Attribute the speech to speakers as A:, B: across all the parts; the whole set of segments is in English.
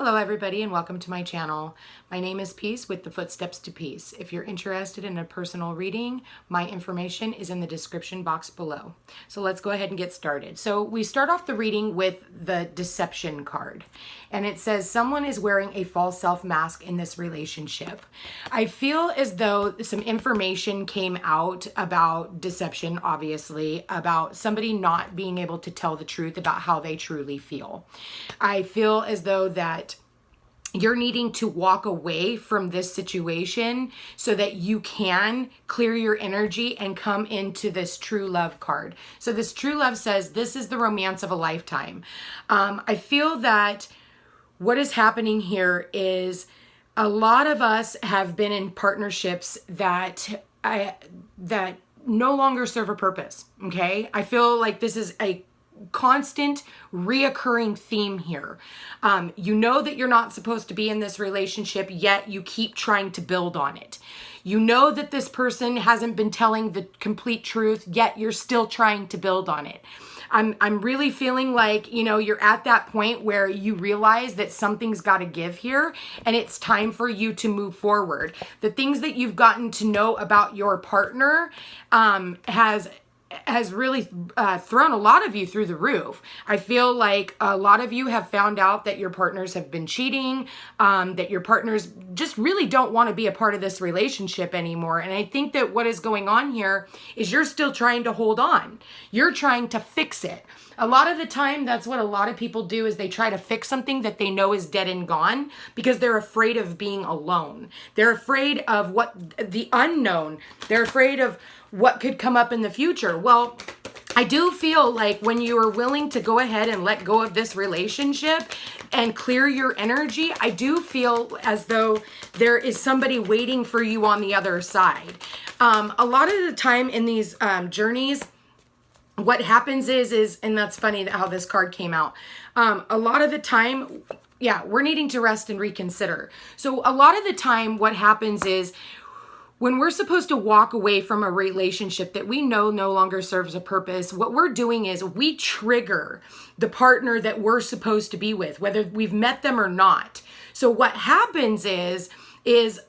A: Hello everybody and welcome to my channel. My name is Peace with the Footsteps to Peace. If you're interested in a personal reading, my information is in the description box below. So let's go ahead and get started. So we start off the reading with the deception card. And it says someone is wearing a false self mask in this relationship. I feel as though some information came out about deception, obviously, about somebody not being able to tell the truth about how they truly feel. I feel as though that you're needing to walk away from this situation so that you can clear your energy and come into this true love card. So this true love says this is the romance of a lifetime. I feel that what is happening here is a lot of us have been in partnerships that no longer serve a purpose. Okay, I feel like this is a constant reoccurring theme here. You know that you're not supposed to be in this relationship, yet you keep trying to build on it. You know that this person hasn't been telling the complete truth, yet you're still trying to build on it. I'm really feeling like, you know, you're at that point where you realize that something's got to give here and it's time for you to move forward. The things that you've gotten to know about your partner has really thrown a lot of you through the roof. I feel like a lot of you have found out that your partners have been cheating, that your partners just really don't want to be a part of this relationship anymore. And I think that what is going on here is you're still trying to hold on. You're trying to fix it. A lot of the time, that's what a lot of people do is they try to fix something that they know is dead and gone because they're afraid of being alone. They're afraid of what the unknown. They're afraid of what could come up in the future. Well, I do feel like when you are willing to go ahead and let go of this relationship and clear your energy, I do feel as though there is somebody waiting for you on the other side. A lot of the time in these journeys, what happens is, and that's funny how this card came out. A lot of the time, yeah, we're needing to rest and reconsider. So a lot of the time what happens is when we're supposed to walk away from a relationship that we know no longer serves a purpose, what we're doing is we trigger the partner that we're supposed to be with, whether we've met them or not. So what happens is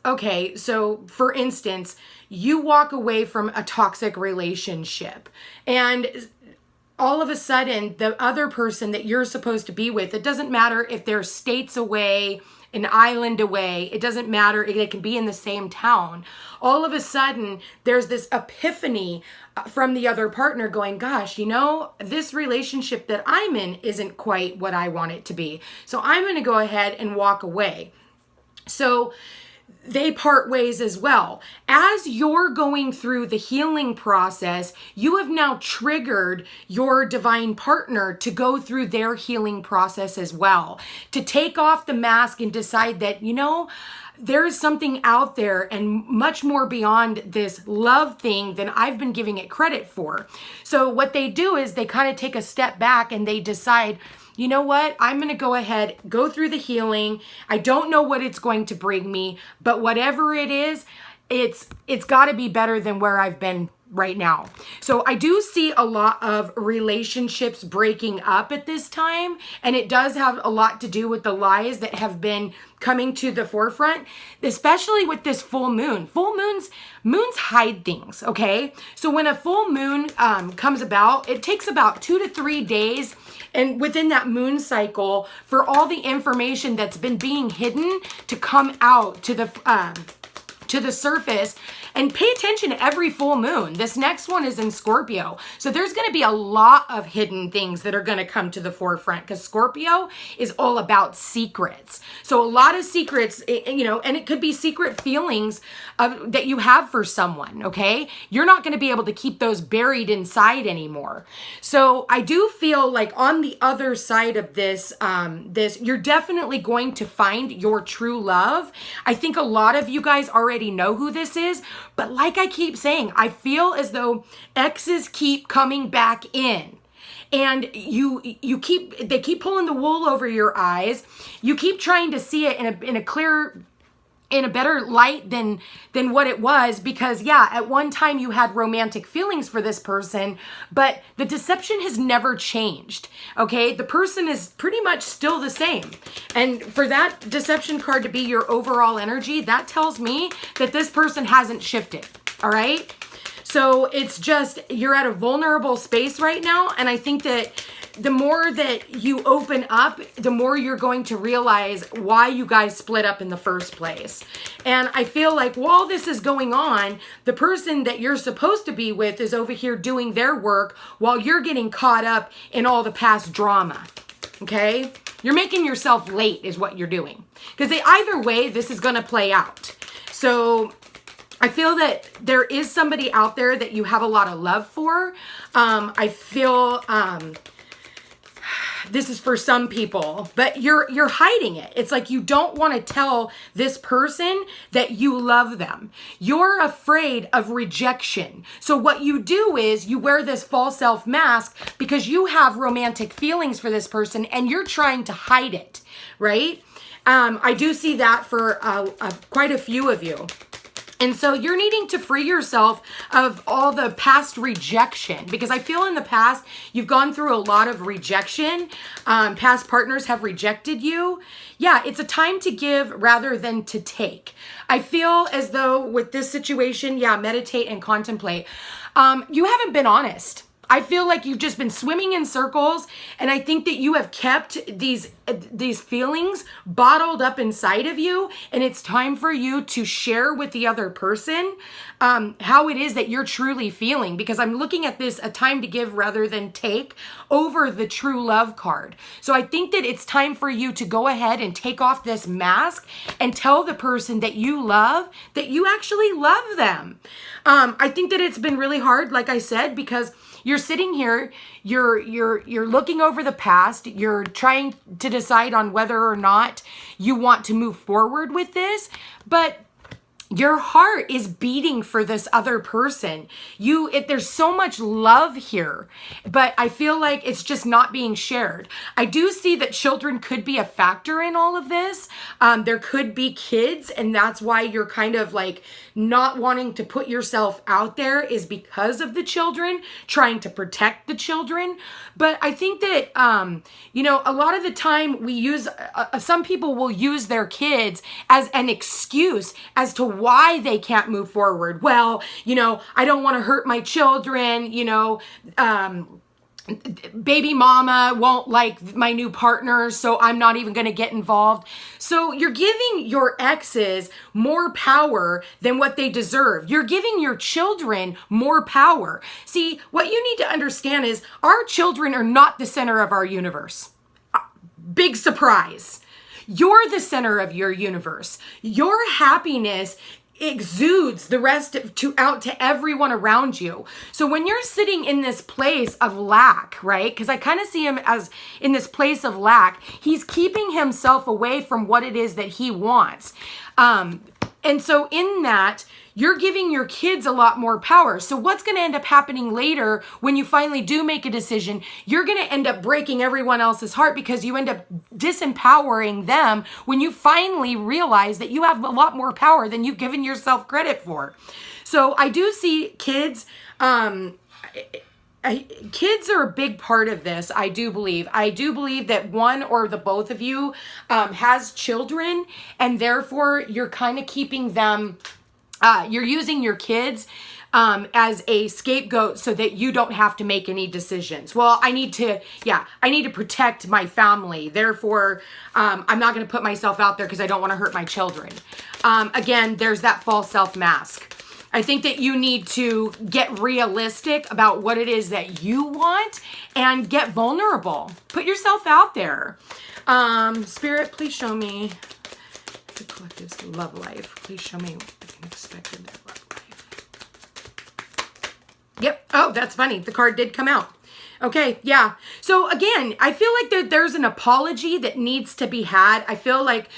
A: okay, so for instance, you walk away from a toxic relationship and all of a sudden the other person that you're supposed to be with, it doesn't matter if they're states away, an island away, it doesn't matter, they can be in the same town. All of a sudden, there's this epiphany from the other partner going, gosh, you know, this relationship that I'm in isn't quite what I want it to be. So I'm going to go ahead and walk away. So they part ways as well. As you're going through the healing process, you have now triggered your divine partner to go through their healing process as well, to take off the mask and decide that, you know, there is something out there and much more beyond this love thing than I've been giving it credit for. So what they do is they kind of take a step back and they decide, you know what? I'm going to go ahead, go through the healing. I don't know what it's going to bring me, but whatever it is, it's got to be better than where I've been right now. So I do see a lot of relationships breaking up at this time, and it does have a lot to do with the lies that have been coming to the forefront, especially with this full moon. Moons hide things, okay? So when a full moon comes about, it takes about 2 to 3 days and within that moon cycle for all the information that's been being hidden to come out to the surface. And pay attention to every full moon. This next one is in Scorpio. So there's going to be a lot of hidden things that are going to come to the forefront because Scorpio is all about secrets. So a lot of secrets, you know, and it could be secret feelings that you have for someone, okay? You're not going to be able to keep those buried inside anymore. So I do feel like on the other side of this, you're definitely going to find your true love. I think a lot of you guys already know who this is. But like I keep saying, I feel as though exes keep coming back in. And they keep pulling the wool over your eyes. You keep trying to see it in a clear in a better light than what it was, because yeah, at one time you had romantic feelings for this person, but the deception has never changed. Okay, the person is pretty much still the same. And for that deception card to be your overall energy, that tells me that this person hasn't shifted. All right, so it's just, you're at a vulnerable space right now, and I think that the more that you open up, the more you're going to realize why you guys split up in the first place. And I feel like while this is going on, the person that you're supposed to be with is over here doing their work while you're getting caught up in all the past drama. Okay? You're making yourself late is what you're doing. Because either way, this is going to play out. So I feel that there is somebody out there that you have a lot of love for. I feel this is for some people, but you're hiding it. It's like you don't want to tell this person that you love them. You're afraid of rejection. So what you do is you wear this false self mask because you have romantic feelings for this person and you're trying to hide it, right? I do see that for quite a few of you. And so you're needing to free yourself of all the past rejection, because I feel in the past you've gone through a lot of rejection. Past partners have rejected you. Yeah, it's a time to give rather than to take. I feel as though with this situation, yeah, meditate and contemplate. You haven't been honest. I feel like you've just been swimming in circles, and I think that you have kept these feelings bottled up inside of you, and it's time for you to share with the other person how it is that you're truly feeling, because I'm looking at this, a time to give rather than take, over the true love card. So I think that it's time for you to go ahead and take off this mask and tell the person that you love that you actually love them. I think that it's been really hard, like I said, because you're sitting here, you're looking over the past, you're trying to decide on whether or not you want to move forward with this, but your heart is beating for this other person. There's so much love here, but I feel like it's just not being shared. I do see that children could be a factor in all of this. There could be kids, and that's why you're kind of like not wanting to put yourself out there, is because of the children, trying to protect the children. But I think that, a lot of the time we use, some people will use their kids as an excuse as to why they can't move forward. Well, I don't want to hurt my children, baby mama won't like my new partner, so I'm not even going to get involved. So you're giving your exes more power than what they deserve. You're giving your children more power. See, what you need to understand is our children are not the center of our universe. Big surprise. You're the center of your universe. Your happiness exudes the rest out to everyone around you. So when you're sitting in this place of lack, right? Because I kind of see him as in this place of lack, he's keeping himself away from what it is that he wants. And so in that, you're giving your kids a lot more power. So what's going to end up happening later when you finally do make a decision? You're going to end up breaking everyone else's heart, because you end up disempowering them when you finally realize that you have a lot more power than you've given yourself credit for. So I do see kids, kids are a big part of this. I do believe that one or the both of you has children, and therefore you're kind of keeping them, you're using your kids as a scapegoat so that you don't have to make any decisions. Well, I need to protect my family. Therefore, I'm not going to put myself out there because I don't want to hurt my children. Again, there's that false self mask. I think that you need to get realistic about what it is that you want and get vulnerable. Put yourself out there. Spirit, please show me the collective's love life. Please show me what I can expect in their love life. Yep. Oh, that's funny. The card did come out. Okay, yeah. So again, I feel like there's an apology that needs to be had. I feel like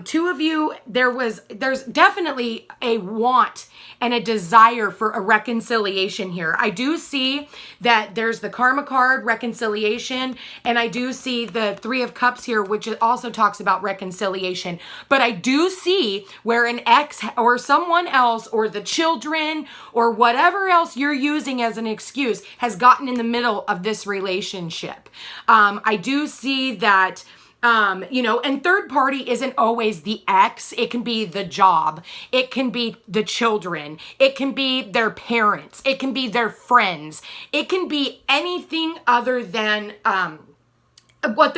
A: two of you, there's definitely a want and a desire for a reconciliation here. I do see that there's the karma card, reconciliation, and I do see the Three of Cups here, which also talks about reconciliation. But I do see where an ex or someone else or the children or whatever else you're using as an excuse has gotten in the middle of this relationship. I do see that and third party isn't always the ex. It can be the job. It can be the children. It can be their parents. It can be their friends. It can be anything other than, what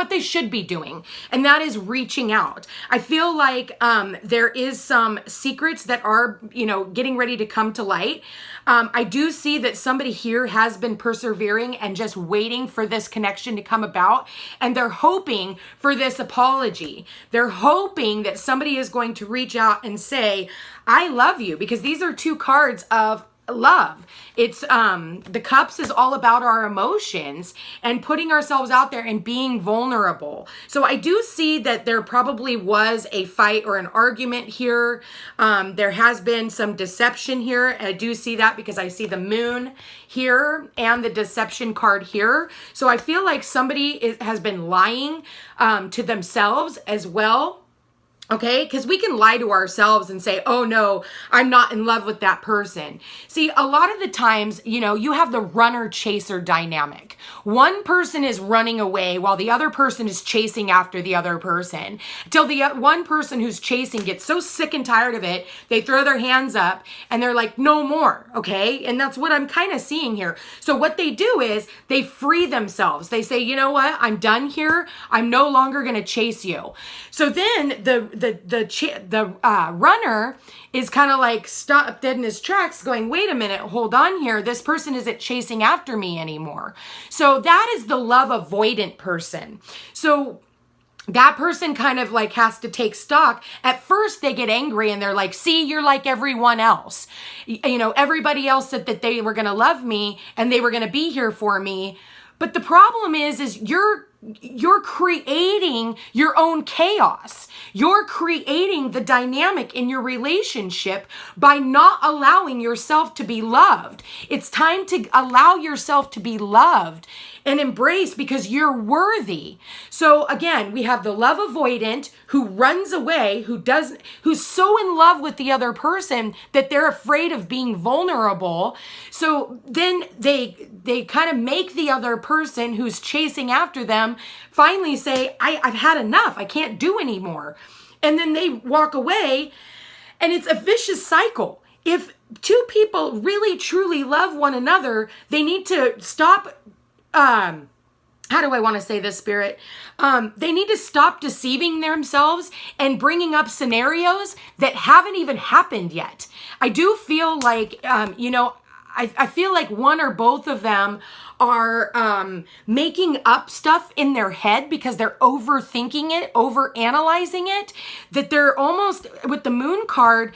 A: they should be doing, and that is reaching out. I feel like there is some secrets that are, getting ready to come to light. I do see that somebody here has been persevering and just waiting for this connection to come about, and they're hoping for this apology. They're hoping that somebody is going to reach out and say, I love you, because these are two cards of love. It's the cups is all about our emotions and putting ourselves out there and being vulnerable. So I do see that there probably was a fight or an argument here. There has been some deception here. And I do see that because I see the moon here and the deception card here. So I feel like somebody has been lying to themselves as well. Okay, because we can lie to ourselves and say, oh no, I'm not in love with that person. See, a lot of the times, you have the runner-chaser dynamic. One person is running away while the other person is chasing after the other person. Till the one person who's chasing gets so sick and tired of it, they throw their hands up and they're like, no more, okay? And that's what I'm kind of seeing here. So what they do is they free themselves. They say, you know what, I'm done here. I'm no longer going to chase you. So then the runner is kind of like stopped dead in his tracks going, wait a minute, hold on here. This person isn't chasing after me anymore. So that is the love avoidant person. So that person kind of like has to take stock. At first they get angry and they're like, see, you're like everyone else. Everybody else said that they were going to love me and they were going to be here for me. But the problem is you're creating your own chaos. You're creating the dynamic in your relationship by not allowing yourself to be loved. It's time to allow yourself to be loved and embraced because you're worthy. So again, we have the love avoidant who runs away, who's so in love with the other person that they're afraid of being vulnerable. So then they kind of make the other person who's chasing after them finally say, I've had enough. I can't do anymore. And then they walk away, and it's a vicious cycle. If two people really truly love one another, they need to stop, how do I want to say this, Spirit? They need to stop deceiving themselves and bringing up scenarios that haven't even happened yet. I do feel like, I feel like one or both of them are making up stuff in their head because they're overthinking it, overanalyzing it, that they're almost, with the moon card,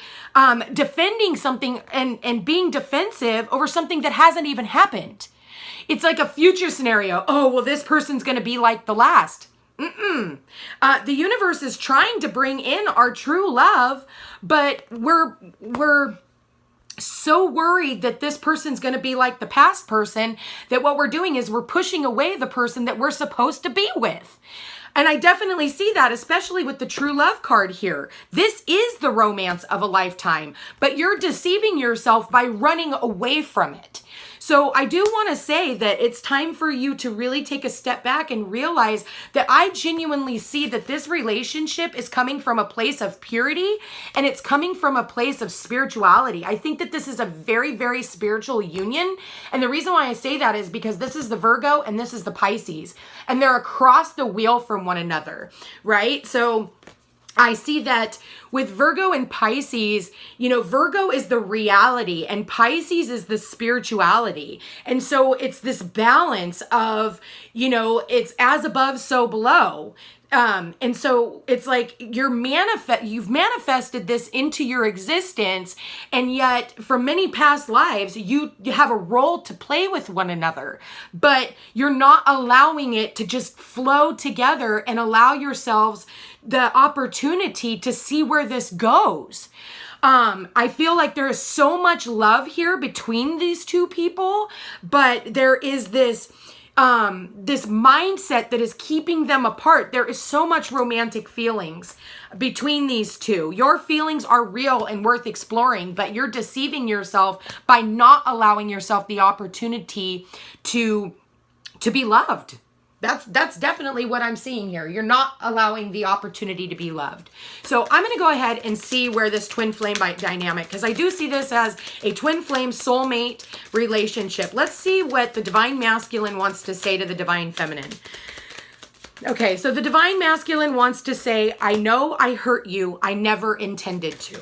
A: defending something and being defensive over something that hasn't even happened. It's like a future scenario. Oh, well, this person's going to be like the last. The universe is trying to bring in our true love, but we're so worried that this person's going to be like the past person that what we're doing is we're pushing away the person that we're supposed to be with. And I definitely see that, especially with the true love card here. This is the romance of a lifetime, but you're deceiving yourself by running away from it. So I do want to say that it's time for you to really take a step back and realize that I genuinely see that this relationship is coming from a place of purity and it's coming from a place of spirituality. I think that this is a very, very spiritual union. And the reason why I say that is because this is the Virgo and this is the Pisces, and they're across the wheel from one another, right? So I see that with Virgo and Pisces, Virgo is the reality and Pisces is the spirituality. And so it's this balance of, it's as above, so below. And so it's like you've manifested this into your existence, and yet from many past lives, you have a role to play with one another, but you're not allowing it to just flow together and allow yourselves the opportunity to see where this goes. I feel like there is so much love here between these two people, but there is this mindset that is keeping them apart. There is so much romantic feelings between these two. Your feelings are real and worth exploring, but you're deceiving yourself by not allowing yourself the opportunity to be loved. That's definitely what I'm seeing here. You're not allowing the opportunity to be loved. So I'm going to go ahead and see where this twin flame dynamic, because I do see this as a twin flame soulmate relationship. Let's see what the divine masculine wants to say to the divine feminine. Okay, so the divine masculine wants to say, I know I hurt you. I never intended to.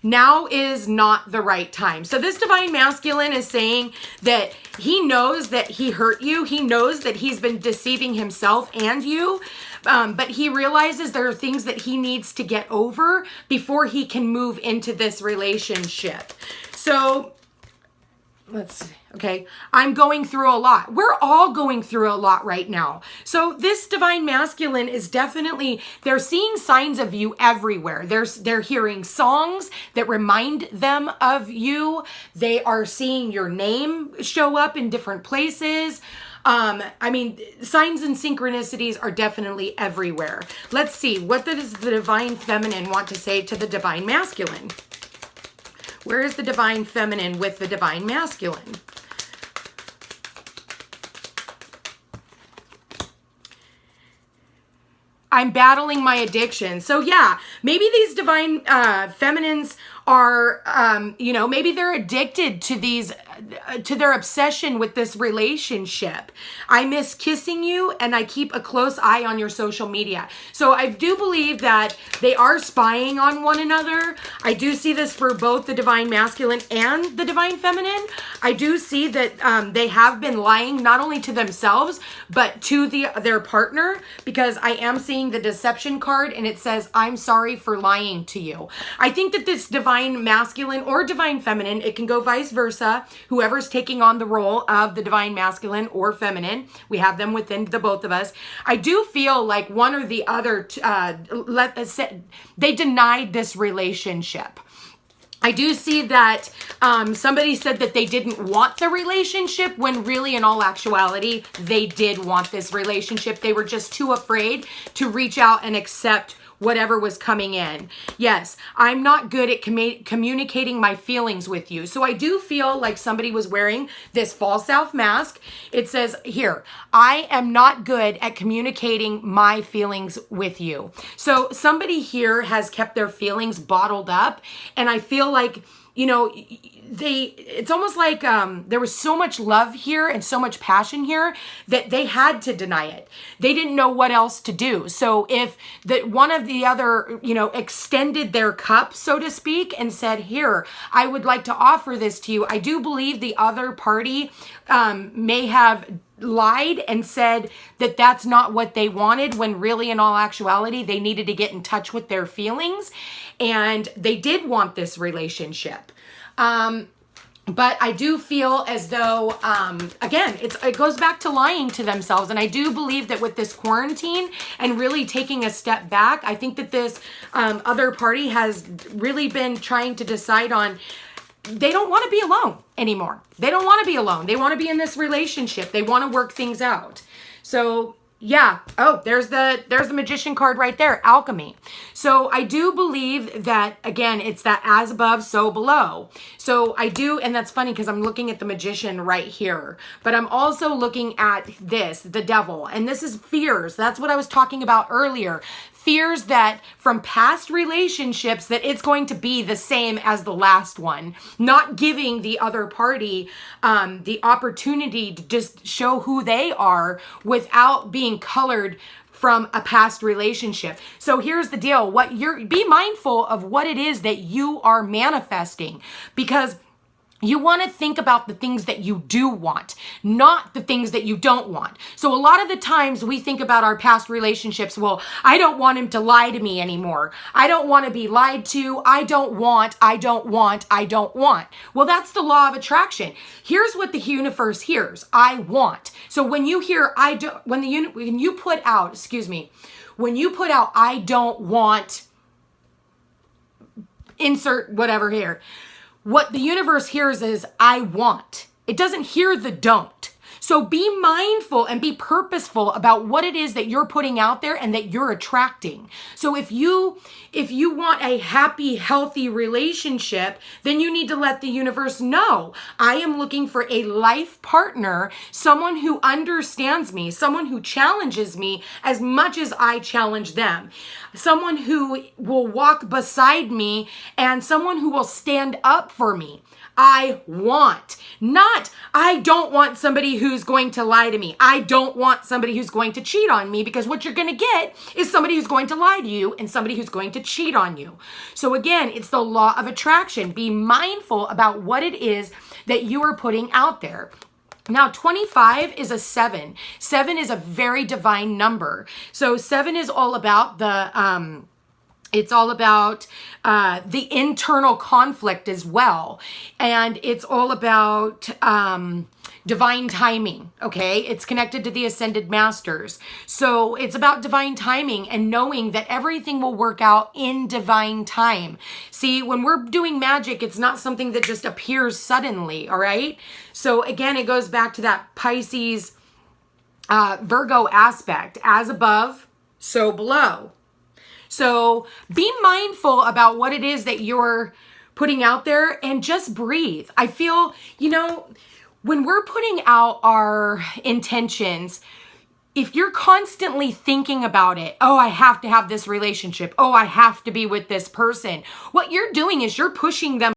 A: Now is not the right time. So this divine masculine is saying that he knows that he hurt you. He knows that he's been deceiving himself and you. But he realizes there are things that he needs to get over before he can move into this relationship. So let's see. Okay, I'm going through a lot. We're all going through a lot right now. So this divine masculine is definitely, they're seeing signs of you everywhere. They're hearing songs that remind them of you. They are seeing your name show up in different places. I mean, signs and synchronicities are definitely everywhere. Let's see, what does the divine feminine want to say to the divine masculine? Where is the divine feminine with the divine masculine? I'm battling my addiction. So yeah, maybe these divine feminines are, maybe they're addicted to to their obsession with this relationship. I miss kissing you, and I keep a close eye on your social media. So I do believe that they are spying on one another. I do see this for both the divine masculine and the divine feminine. I do see that they have been lying not only to themselves, but to their partner, because I am seeing the deception card, and it says, I'm sorry for lying to you. I think that this divine masculine or divine feminine, it can go vice versa, whoever's taking on the role of the divine masculine or feminine, we have them within the both of us. I do feel like one or the other, they denied this relationship. I do see that somebody said that they didn't want the relationship, when really in all actuality, they did want this relationship. They were just too afraid to reach out and accept whatever was coming in. Yes, I'm not good at communicating my feelings with you. So I do feel like somebody was wearing this false self mask. It says here, I am not good at communicating my feelings with you. So somebody here has kept their feelings bottled up, and I feel like, it's almost like there was so much love here and so much passion here that they had to deny it. They didn't know what else to do. So if one of the other, extended their cup, so to speak, and said, here, I would like to offer this to you, I do believe the other party may have lied and said that that's not what they wanted, when really in all actuality, they needed to get in touch with their feelings, and they did want this relationship. But I do feel as though, again, it goes back to lying to themselves. And I do believe that with this quarantine and really taking a step back, I think that this other party has really been trying to decide on, they don't want to be alone anymore. They don't want to be alone. They want to be in this relationship. They want to work things out. So yeah. Oh, there's the magician card right there, alchemy. So I do believe that, again, it's that as above, so below. So I do, and that's funny because I'm looking at the magician right here, but I'm also looking at this, the devil, and this is fears. That's what I was talking about earlier. Fears that from past relationships that it's going to be the same as the last one, not giving the other party the opportunity to just show who they are without being colored from a past relationship. So here's the deal. Be mindful of what it is that you are manifesting, because You want to think about the things that you do want, not the things that you don't want. So a lot of the times we think about our past relationships, well, I don't want him to lie to me anymore. I don't want to be lied to. I don't want. Well, that's the law of attraction. Here's what the universe hears. I want. So when you hear when you put out, I don't want, insert whatever here. What the universe hears is I want. It doesn't hear the don't. So be mindful and be purposeful about what it is that you're putting out there and that you're attracting. So if you want a happy, healthy relationship, then you need to let the universe know, I am looking for a life partner, someone who understands me, someone who challenges me as much as I challenge them, someone who will walk beside me, and someone who will stand up for me. I want, not I don't want somebody who's going to lie to me. I don't want somebody who's going to cheat on me, because what you're going to get is somebody who's going to lie to you and somebody who's going to cheat on you. So again, it's the law of attraction. Be mindful about what it is that you are putting out there. Now, 25 is a 7. 7 is a very divine number. So 7 is all about the internal conflict as well. And it's all about divine timing, okay? It's connected to the ascended masters. So it's about divine timing and knowing that everything will work out in divine time. See, when we're doing magic, it's not something that just appears suddenly, all right? So again, it goes back to that Pisces, Virgo aspect. As above, so below. So be mindful about what it is that you're putting out there and just breathe. I feel, when we're putting out our intentions, if you're constantly thinking about it, oh, I have to have this relationship. Oh, I have to be with this person. What you're doing is you're pushing them